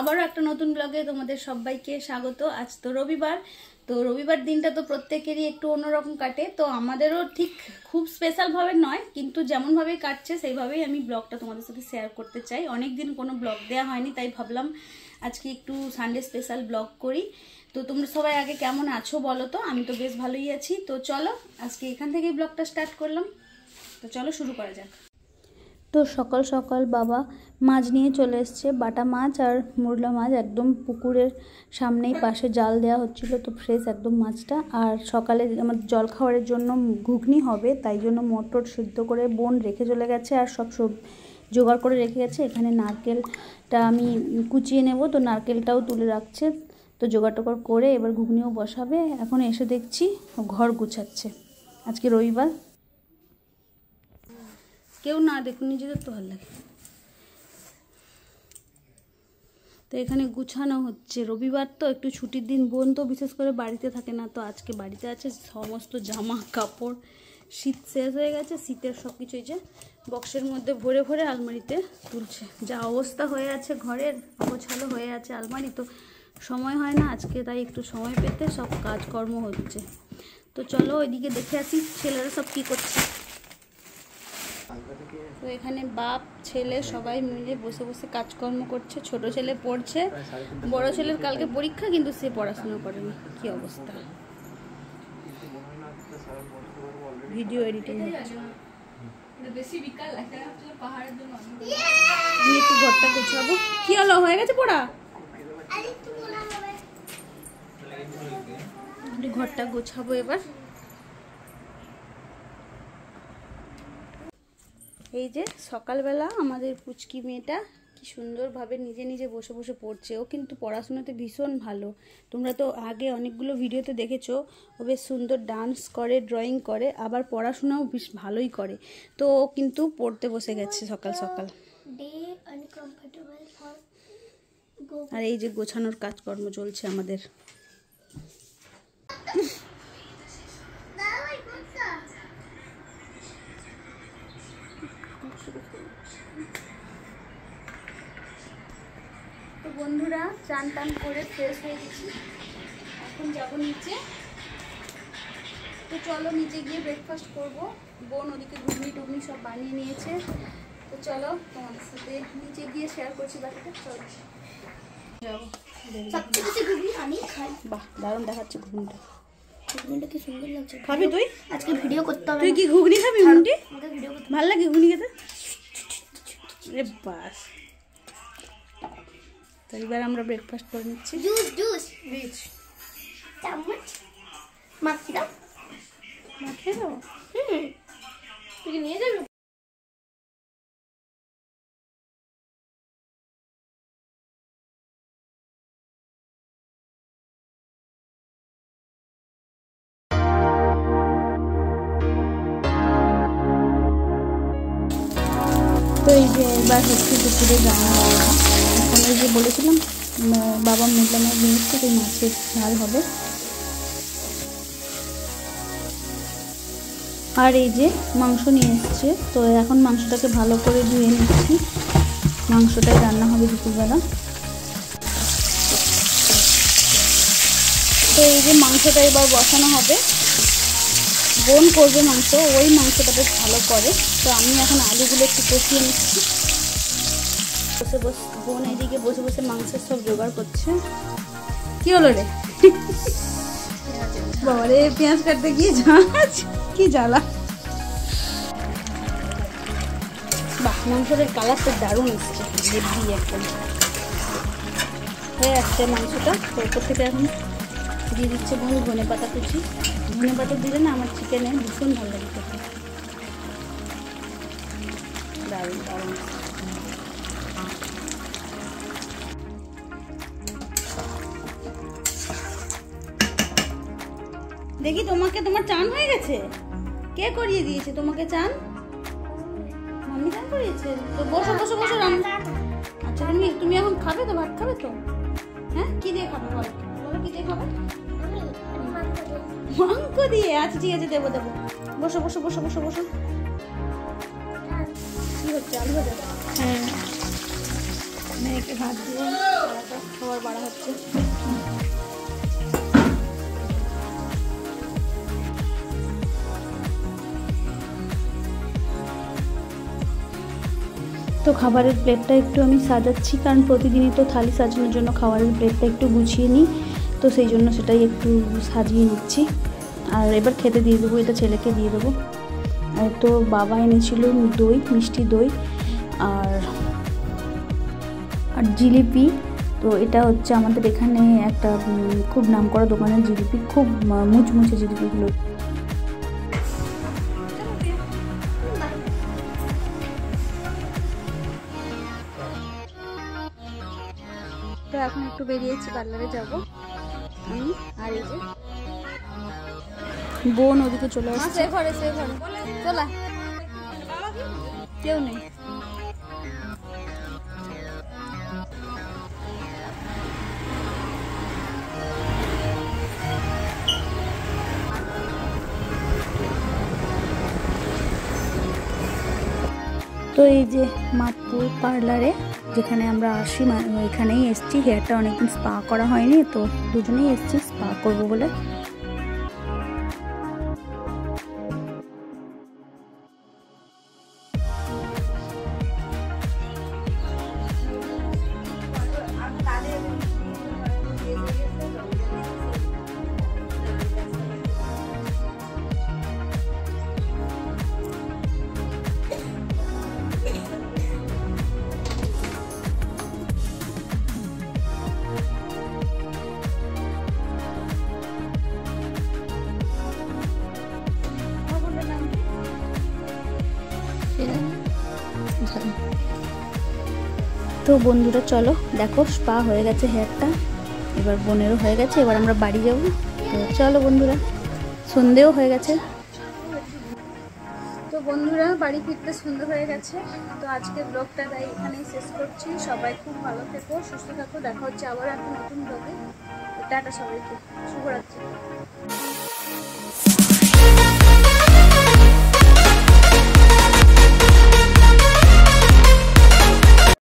আবারও একটা নতুন ব্লগে তোমাদের সবাইকে স্বাগত। আজ তো রবিবার, তো রবিবার দিনটা তো প্রত্যেকেরই একটু অন্যরকম কাটে। তো আমাদেরও ঠিক খুব স্পেশালভাবে নয়, কিন্তু যেমনভাবেই কাটছে সেইভাবেই আমি ব্লগটা তোমাদের সাথে শেয়ার করতে চাই। অনেক দিন কোনো ব্লগ দেওয়া হয়নি, তাই ভাবলাম আজকে একটু সানডে স্পেশাল ব্লগ করি। তো তোমরা সবাই আগে কেমন আছো বলো তো? আমি তো বেশ ভালোই আছি। তো চলো আজকে এখান থেকেই ব্লগটা স্টার্ট করলাম। তো চলো শুরু করা যাক। তো সকাল সকাল বাবা মাছ নিয়ে চলে এসছে, বাটা মাছ আর মুরলা মাছ, একদম পুকুরের সামনেই পাশে জাল দেওয়া হচ্ছিল, তো ফ্রেশ একদম মাছটা। আর সকালে আমার জল খাওয়ারের জন্য ঘুগনি হবে, তাই জন্য মটর সিদ্ধ করে বোন রেখে চলে গেছে আর সব জোগাড় করে রেখে গেছে। এখানে নারকেলটা আমি কুচিয়ে নেব, তো নারকেলটাও তুলে রাখছে। তো জোগাড় টোগাড় করে এবার ঘুগনিও বসাবে। এখন এসে দেখছি ঘর গুছাচ্ছে, আজকে রবিবার, কেউ না দেখুন, নিজেদের তো ভালো লাগে। তো এখানে গুছানো হচ্ছে, রবিবার তো একটু ছুটির দিন, বোন তো বিশেষ করে বাড়িতে থাকে না, তো আজকে বাড়িতে আছে। সমস্ত জামা কাপড়, শীত শেষ হয়ে গেছে, শীতের সব কিছু এই যে বক্সের মধ্যে ভরে ভরে আলমারিতে তুলছে। যা অবস্থা হয়ে আছে ঘরের, অগোছালো হয়ে আছে আলমারি, তো সময় হয় না আজকে, তাই একটু সময় পেতে সব কাজকর্ম হচ্ছে। তো চলো ওইদিকে দেখে আসি ছেলেরা সব কী করছে। তো এখানে বাপ ছেলে সবাই মিলে বসে বসে কাজকর্ম করছে। ছোট ছেলে পড়ছে, বড় ছেলের কালকে পরীক্ষা, কিন্তু সে পড়াশোনা করেনি। কি অবস্থা, ভিডিও এডিটিং হচ্ছে। আমি একটু ঘরটা গোছাবো। কি হলো, হয়ে গেছে পড়া? ঘরটা গোছাবো এবার। এই যে সকালবেলা আমাদের পুচকি মেয়েটা কি সুন্দরভাবে নিজে নিজে বসে বসে পড়ছে। ও কিন্তু পড়াশোনাতে ভীষণ ভালো। তোমরা তো আগে অনেকগুলো ভিডিওতে দেখেছো, ও বেশ সুন্দর ডান্স করে, ড্রয়িং করে, আবার পড়াশোনাও বেশ ভালোই করে। তো ও কিন্তু পড়তে বসে গেছে সকাল সকাল। আর এই যে গোছানোর কাজকর্ম চলছে আমাদের। তো বন্ধুরা, চান টান করে ফ্রেশ হয়ে গেছি, এখন যাবো নিচে। তো চলো নিচে গিয়ে ব্রেকফাস্ট করবো। বোন ওদিকে ঘুগনি টুগনি সব বানিয়ে নিয়েছে। তো চলো তোমাদের সাথে নিচে গিয়ে শেয়ার করছি বাকিটা। চলো যাবো। বাহ, দারুণ দেখাচ্ছে ঘুগনিটা। ঘুগনিটা কি সুন্দর লাগছে। খাবি তুই? আজকে ভিডিও করতে হবে। তুই কি ঘুগনি খাবি? ঘুগনি ভালো লাগে ঘুগনি খেতে? রে বাস। তো এবার আমরা ব্রেকফাস্ট করে নিচ্ছি। জুস জুস রিচ চামচ মাখি দাও, মাখে দাও। তুই নিয়ে যাবি? তো এই যে এবার হচ্ছে দুপুরে রান্না বান্না। এখন এই যে বলেছিলাম বাবা মুরলা মাছ নিয়ে এসছে, ওই মাছের ঝাল হবে। আর এই যে মাংস নিয়ে এসছে, তো এখন মাংসটাকে ভালো করে ধুয়ে নিচ্ছি। মাংসটাই রান্না হবে দুপুরবেলা। তো এই যে মাংসটা এবার বসানো হবে। বোন করবে মাংস, ওই মাংসটা বেশ ভালো করে। তো আমি এখন আলুগুলো একটু কষিয়ে নিচ্ছি। বসে বসে বোন এদিকে বসে বসে মাংসের সব জোগাড় করছে। কি হলো রে বাবা রে, পেঁয়াজ কাটতে গিয়ে কি জ্বালা। বাহ, মাংসের কালারটা দারুণ এসছে, হেভি একদম হয়ে আসছে মাংসটা। তো ওপর থেকে এখন দিয়ে দিচ্ছে বোন ধনে পাতা কুচি। ধনে পাতা দিলে না আমার চিকেনে ভীষণ ভালো লাগে খেতে, দারুণ দারুণ। দেখি তোমাকে, তোমার চান হয়ে গেছে? কে করিয়ে দিয়েছে তোমাকে চান? মাম্মি চান করিয়েছে? তো বসো বসো বসো রান্না। আচ্ছা তুমি এখন খাবে তো? ভাত খাবে তো? হ্যাঁ, কি দিয়ে খাবে বলো? বলো কি দিয়ে খাবে? মাংস দিয়ে? আচ্ছা ঠিক আছে, দেবো দেবো। বসো বসো বসো বসো বসো। কি হচ্ছে? আলু ভাজা? হ্যাঁ, মেয়েকে ভাত দিয়ে খাবার বাড়া হচ্ছে। তো খাবারের প্লেটটা একটু আমি সাজাচ্ছি, কারণ প্রতিদিনই তো থালি সাজানোর জন্য খাবারের প্লেটটা একটু গুছিয়ে নিই, তো সেই জন্য সেটাই একটু সাজিয়ে নিচ্ছি। আর এবার খেতে দিয়ে দেবো, এটা ছেলেকে দিয়ে দেবো। আর তো বাবা এনেছিল দই, মিষ্টি দই আর জিলিপি। তো এটা হচ্ছে আমাদের এখানে একটা খুব নামকরা দোকানের জিলিপি, খুব মুচমুচে জিলিপিগুলো। তো এখন একটু বেরিয়েছি, পার্লারে যাবো আমি আর এই যে বোন ওদিকে চলে আসছে। ঘরে চলা কেউ নেই। তো এই যে মাতপুর পার্লারে যেখানে আমরা আসি, এখানেই এসছি। হেয়ারটা অনেকদিন স্পা করা হয়নি, তো দুজনেই এসছি স্পা করবো বলে। তো বন্ধুরা চলো দেখো, স্পা হয়ে গেছে হেয়ারটা, এবার বোনেরও হয়ে গেছে, এবার আমরা বাড়ি যাবো। তো চলো বন্ধুরা, সন্ধেও হয়ে গেছে। তো বন্ধুরা বাড়ি ফিরতে সন্ধে হয়ে গেছে। তো আজকে ব্লগটা তাই এখানেই শেষ করছি। সবাই খুব ভালো থেকো, সুস্থ থাকো, দেখা হচ্ছে আবার একটা নতুন ব্লগে। টাটা সবাইকে, শুভরাত্রি।